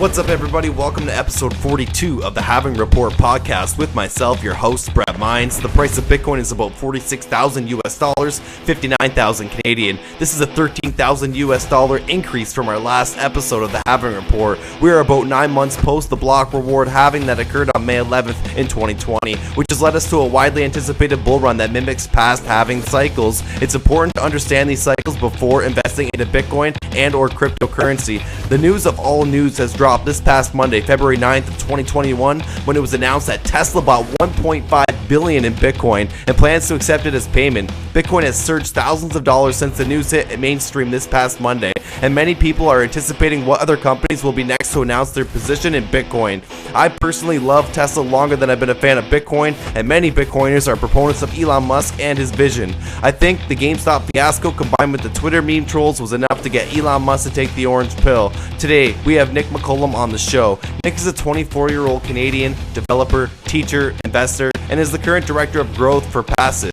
What's up, everybody? Welcome to episode 42 of the Halving Report podcast with myself, your host, Brad Mines. The price of Bitcoin is about 46,000 US dollars, 59,000 Canadian. This is a 13,000 US dollar increase from our last episode of the Halving Report. We are about 9 months post the block reward halving that occurred on May 11th in 2020, which has led us to a widely anticipated bull run that mimics past halving cycles. It's important to understand these cycles before investing into Bitcoin and or cryptocurrency. The news of all news has dropped this past Monday, February 9th of 2021, when it was announced that Tesla bought 1.5 billion in Bitcoin and plans to accept it as payment. Bitcoin has surged thousands of dollars since the news hit mainstream this past Monday, and many people are anticipating what other companies will be next to announce their position in Bitcoin. I personally love Tesla longer than I've been a fan of Bitcoin, and many Bitcoiners are proponents of Elon Musk and his vision. I think the GameStop fiasco combined with the Twitter meme trolls was enough to get Elon Musk to take the orange pill. Today, we have Nick McCullum on the show. Nick is a 24-year-old Canadian developer, teacher, investor, and is the current director of growth for Passiv.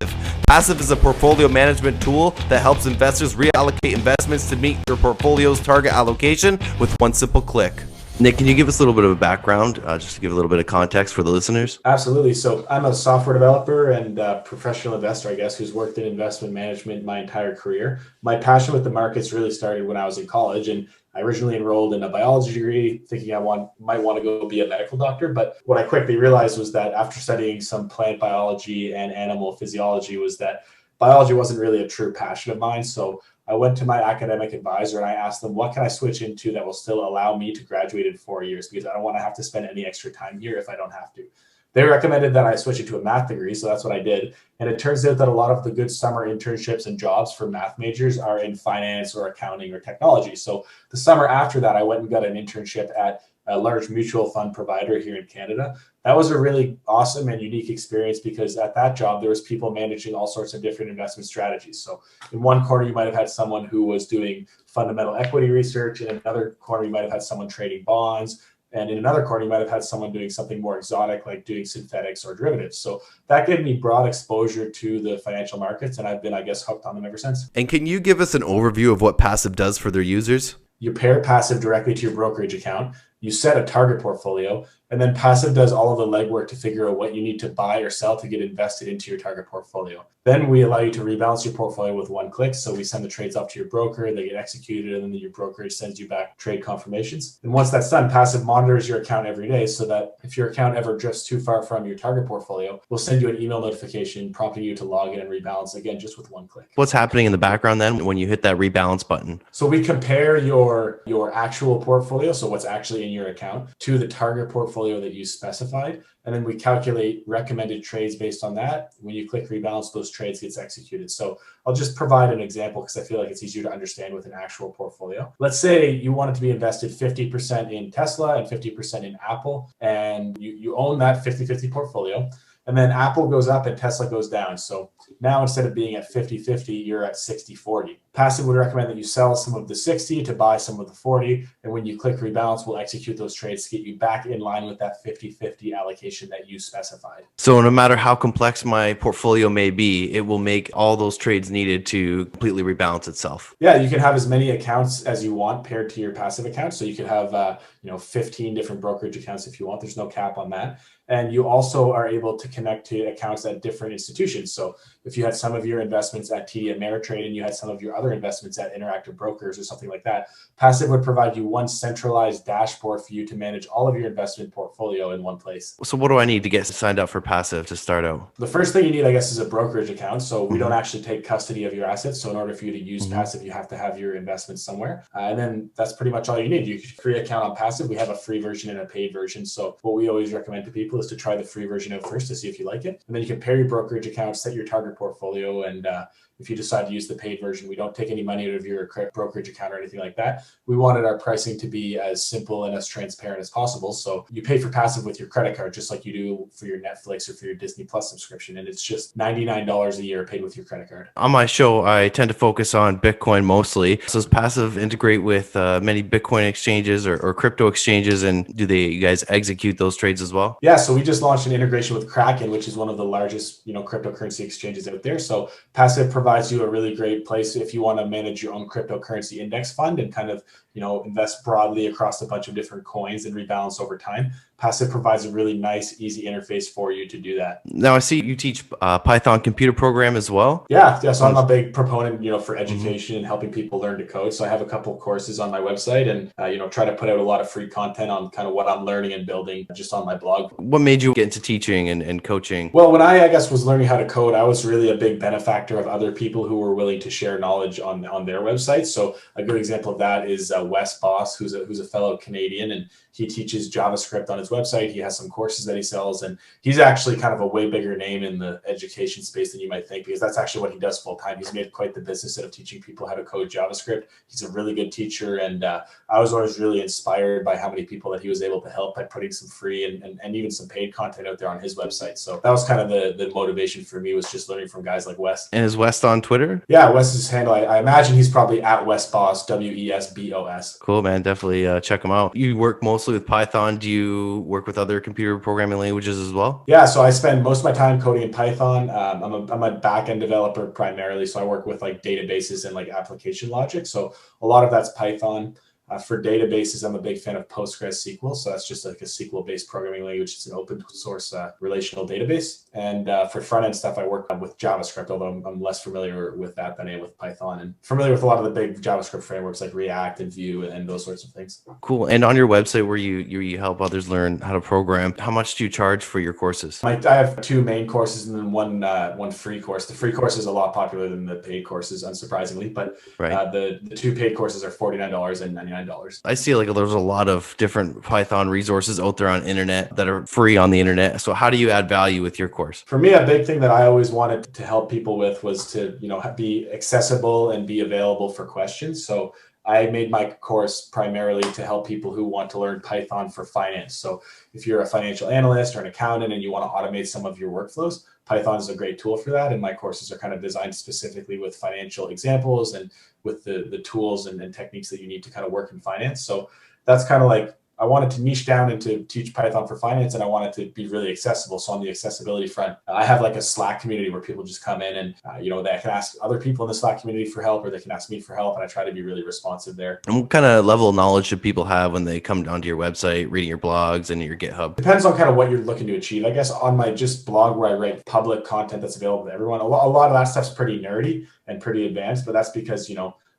Passiv is a portfolio management tool that helps investors reallocate investments to meet their portfolio's target allocation with one simple click. Nick, can you give us a little bit of a background, just to give a little bit of context for the listeners? Absolutely. So I'm a software developer and professional investor, I guess, who's worked in investment management my entire career. My passion with the markets really started when I was in college, and I originally enrolled in a biology degree thinking I might want to go be a medical doctor. But what I quickly realized was that after studying some plant biology and animal physiology was that biology wasn't really a true passion of mine. So I went to my academic advisor and I asked them, what can I switch into that will still allow me to graduate in 4 years? Because I don't want to have to spend any extra time here if I don't have to. They recommended that I switch into a math degree, so that's what I did. And it turns out that a lot of the good summer internships and jobs for math majors are in finance or accounting or technology. So the summer after that, I went and got an internship at a large mutual fund provider here in Canada. That was a really awesome and unique experience because at that job, there was people managing all sorts of different investment strategies. So in one corner, you might have had someone who was doing fundamental equity research. In another corner, you might have had someone trading bonds. And in another corner, you might have had someone doing something more exotic, like doing synthetics or derivatives. So that gave me broad exposure to the financial markets, and I've been, I guess, hooked on them ever since. And can you give us an overview of what Passiv does for their users? You pair Passiv directly to your brokerage account. You set a target portfolio, and then Passiv does all of the legwork to figure out what you need to buy or sell to get invested into your target portfolio. Then we allow you to rebalance your portfolio with one click. So we send the trades up to your broker, they get executed, and then your brokerage sends you back trade confirmations. And once that's done, Passiv monitors your account every day so that if your account ever drifts too far from your target portfolio, we'll send you an email notification prompting you to log in and rebalance again, just with one click. What's happening in the background then when you hit that rebalance button? So we compare your actual portfolio, so what's actually in your account, to the target portfolio that you specified. And then we calculate recommended trades based on that. When you click rebalance, those trades gets executed. So I'll just provide an example because I feel like it's easier to understand with an actual portfolio. Let's say you want it to be invested 50% in Tesla and 50% in Apple, and you own that 50-50 portfolio. And then Apple goes up and Tesla goes down. So now instead of being at 50-50, you're at 60-40. Passiv would recommend that you sell some of the 60 to buy some of the 40. And when you click rebalance, we'll execute those trades to get you back in line with that 50-50 allocation that you specified. So no matter how complex my portfolio may be, it will make all those trades needed to completely rebalance itself. Yeah, you can have as many accounts as you want paired to your Passiv account. So you could have 15 different brokerage accounts if you want. There's no cap on that. And you also are able to connect to accounts at different institutions. So if you had some of your investments at TD Ameritrade and you had some of your other investments at Interactive Brokers or something like that, Passiv would provide you one centralized dashboard for you to manage all of your investment portfolio in one place. So what do I need to get signed up for Passiv to start out? The first thing you need, I guess, is a brokerage account. So we don't actually take custody of your assets. So in order for you to use Passiv, you have to have your investments somewhere. And then that's pretty much all you need. You can create an account on Passiv. We have a free version and a paid version. So what we always recommend to people is to try the free version out first to see if you like it. And then you can pair your brokerage account, set your target portfolio, and if you decide to use the paid version, we don't take any money out of your brokerage account or anything like that. We wanted our pricing to be as simple and as transparent as possible. So you pay for Passiv with your credit card, just like you do for your Netflix or for your Disney Plus subscription. And it's just $99 a year paid with your credit card. On my show, I tend to focus on Bitcoin mostly. So does Passiv integrate with many Bitcoin exchanges or crypto exchanges? And do you guys execute those trades as well? Yeah, so we just launched an integration with Kraken, which is one of the largest, cryptocurrency exchanges out there. So Passiv provides provides you a really great place if you want to manage your own cryptocurrency index fund and kind of, invest broadly across a bunch of different coins and rebalance over time. Passiv provides a really nice, easy interface for you to do that. Now I see you teach Python computer program as well. Yeah. So I'm a big proponent, for education and helping people learn to code. So I have a couple of courses on my website and, try to put out a lot of free content on kind of what I'm learning and building just on my blog. What made you get into teaching and coaching? Well, when I guess was learning how to code, I was really a big benefactor of other people who were willing to share knowledge on their websites. So a good example of that is Wes Boss, who's a fellow Canadian, and he teaches JavaScript on his website. He has some courses that he sells, and he's actually kind of a way bigger name in the education space than you might think, because that's actually what he does full time. He's made quite the business out of teaching people how to code JavaScript. He's a really good teacher, and I was always really inspired by how many people that he was able to help by putting some free and even some paid content out there on his website. So that was kind of the motivation for me, was just learning from guys like Wes. And is Wes on Twitter? Yeah, Wes's handle, I imagine he's probably at WesBoss, WESBOS. Cool, man. Definitely check him out. You work mostly with Python. Do you work with other computer programming languages as well? Yeah, so I spend most of my time coding in Python. I'm a back-end developer primarily, so I work with like databases and like application logic. So a lot of that's Python. For databases, I'm a big fan of PostgreSQL. So that's just like a SQL-based programming language. It's an open source relational database. And for front-end stuff, I work with JavaScript, although I'm less familiar with that than I am with Python, and familiar with a lot of the big JavaScript frameworks like React and Vue and those sorts of things. Cool. And on your website where you help others learn how to program, how much do you charge for your courses? I have two main courses and then one free course. The free course is a lot popular than the paid courses, unsurprisingly, but right. The two paid courses are $49 and $99. I see like there's a lot of different Python resources out there on internet that are free on the internet. So how do you add value with your course? For me, a big thing that I always wanted to help people with was to, be accessible and be available for questions. So I made my course primarily to help people who want to learn Python for finance. So if you're a financial analyst or an accountant and you want to automate some of your workflows, Python is a great tool for that. And my courses are kind of designed specifically with financial examples and with the tools and techniques that you need to kind of work in finance. So that's kind of like, I wanted to niche down and to teach Python for finance, and I wanted to be really accessible. So on the accessibility front, I have like a Slack community where people just come in and, they can ask other people in the Slack community for help, or they can ask me for help. And I try to be really responsive there. And what kind of level of knowledge should people have when they come onto your website, reading your blogs and your GitHub? Depends on kind of what you're looking to achieve. I guess on my just blog where I write public content that's available to everyone, a lot of that stuff's pretty nerdy and pretty advanced, but that's because,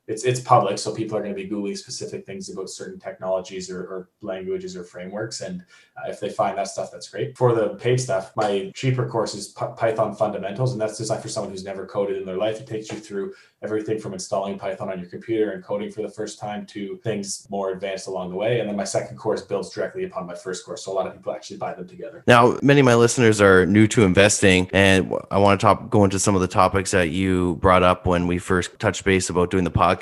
it's public, so people are going to be Googling specific things about certain technologies or languages or frameworks. And if they find that stuff, that's great. For the paid stuff, my cheaper course is Python Fundamentals, and that's designed for someone who's never coded in their life. It takes you through everything from installing Python on your computer and coding for the first time to things more advanced along the way. And then my second course builds directly upon my first course. So a lot of people actually buy them together. Now, many of my listeners are new to investing, and I want to go into some of the topics that you brought up when we first touched base about doing the podcast.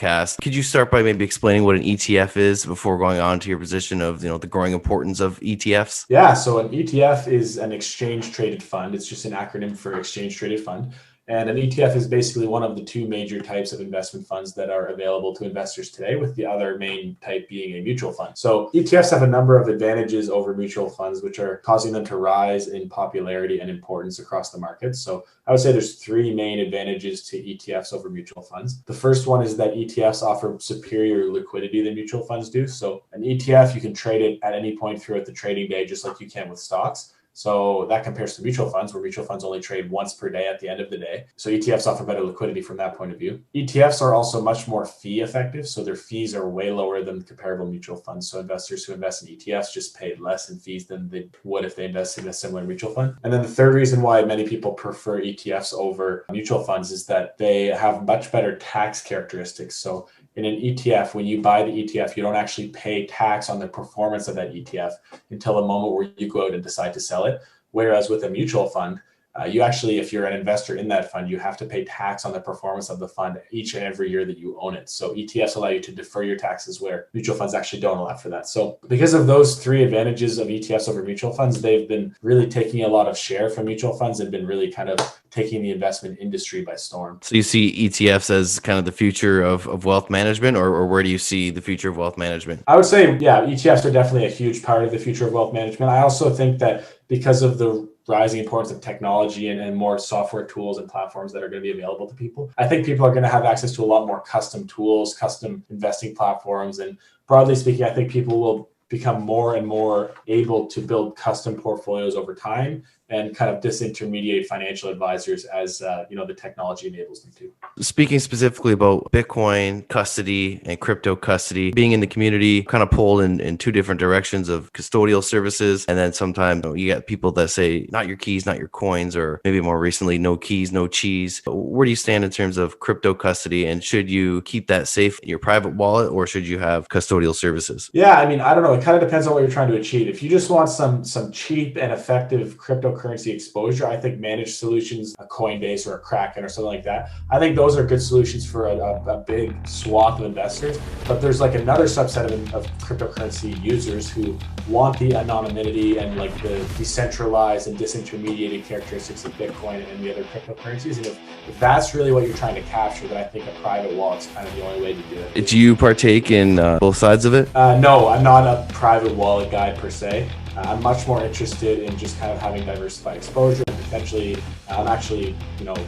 Could you start by maybe explaining what an ETF is before going on to your position of, the growing importance of ETFs? Yeah, so an ETF is an exchange traded fund. It's just an acronym for exchange traded fund. And an ETF is basically one of the two major types of investment funds that are available to investors today, with the other main type being a mutual fund. So ETFs have a number of advantages over mutual funds, which are causing them to rise in popularity and importance across the market. So I would say there's three main advantages to ETFs over mutual funds. The first one is that ETFs offer superior liquidity than mutual funds do. So an ETF, you can trade it at any point throughout the trading day, just like you can with stocks. So that compares to mutual funds, where mutual funds only trade once per day at the end of the day. So ETFs offer better liquidity from that point of view. ETFs are also much more fee effective. So their fees are way lower than comparable mutual funds. So investors who invest in ETFs just pay less in fees than they would if they invested in a similar mutual fund. And then the third reason why many people prefer ETFs over mutual funds is that they have much better tax characteristics. So in an ETF, when you buy the ETF, you don't actually pay tax on the performance of that ETF until the moment where you go out and decide to sell it. Whereas with a mutual fund, you actually, if you're an investor in that fund, you have to pay tax on the performance of the fund each and every year that you own it. So ETFs allow you to defer your taxes, where mutual funds actually don't allow for that. So because of those three advantages of ETFs over mutual funds, they've been really taking a lot of share from mutual funds and been really kind of taking the investment industry by storm. So you see ETFs as kind of the future of wealth management, or where do you see the future of wealth management? I would say, yeah, ETFs are definitely a huge part of the future of wealth management. I also think that because of the rising importance of technology and more software tools and platforms that are going to be available to people. I think people are going to have access to a lot more custom tools, custom investing platforms. And broadly speaking, I think people will become more and more able to build custom portfolios over time and kind of disintermediate financial advisors as the technology enables them to. Speaking specifically about Bitcoin custody and crypto custody, being in the community, kind of pulled in two different directions of custodial services. And then sometimes you get people that say, not your keys, not your coins, or maybe more recently, no keys, no cheese. Where do you stand in terms of crypto custody? And should you keep that safe in your private wallet, or should you have custodial services? Yeah, I mean, I don't know. It kind of depends on what you're trying to achieve. If you just want some cheap and effective cryptocurrency exposure, I think managed solutions, a Coinbase or a Kraken or something like that, I think those are good solutions for a big swath of investors. But there's like another subset of cryptocurrency users who want the anonymity and like the decentralized and disintermediated characteristics of Bitcoin and the other cryptocurrencies. And if that's really what you're trying to capture, then I think a private wallet's kind of the only way to do it. Do you partake in both sides of it? No, I'm not a private wallet guy per se. I'm much more interested in just kind of having diversified exposure. Potentially, I'm actually,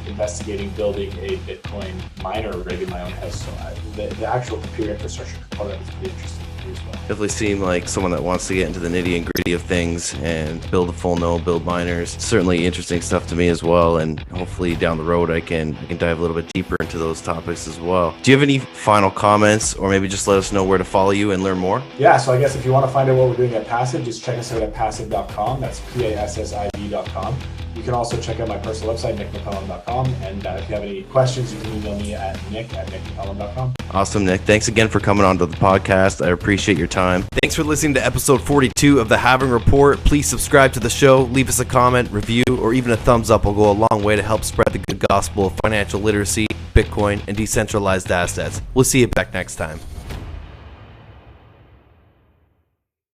investigating building a Bitcoin miner rig in my own house. So the actual computer infrastructure component is pretty interesting to me as well. Definitely seem like someone that wants to get into the nitty and gritty of things and build a full node, build miners. Certainly interesting stuff to me as well. And hopefully down the road, I can dive a little bit deeper into those topics as well. Do you have any final comments, or maybe just let us know where to follow you and learn more? Yeah, so I guess if you want to find out what we're doing at Passiv, just check us out at passiv.com. That's passiv.com. You can also check out my personal website, nickmccallum.com. And if you have any questions, you can email me at nick@nickmccallum.com. Awesome, Nick. Thanks again for coming on to the podcast. I appreciate your time. Thanks for listening to episode 42 of the Halving Report. Please subscribe to the show, leave us a comment, review, or even a thumbs up will go a long way to help spread the good gospel of financial literacy, Bitcoin, and decentralized assets. We'll see you back next time.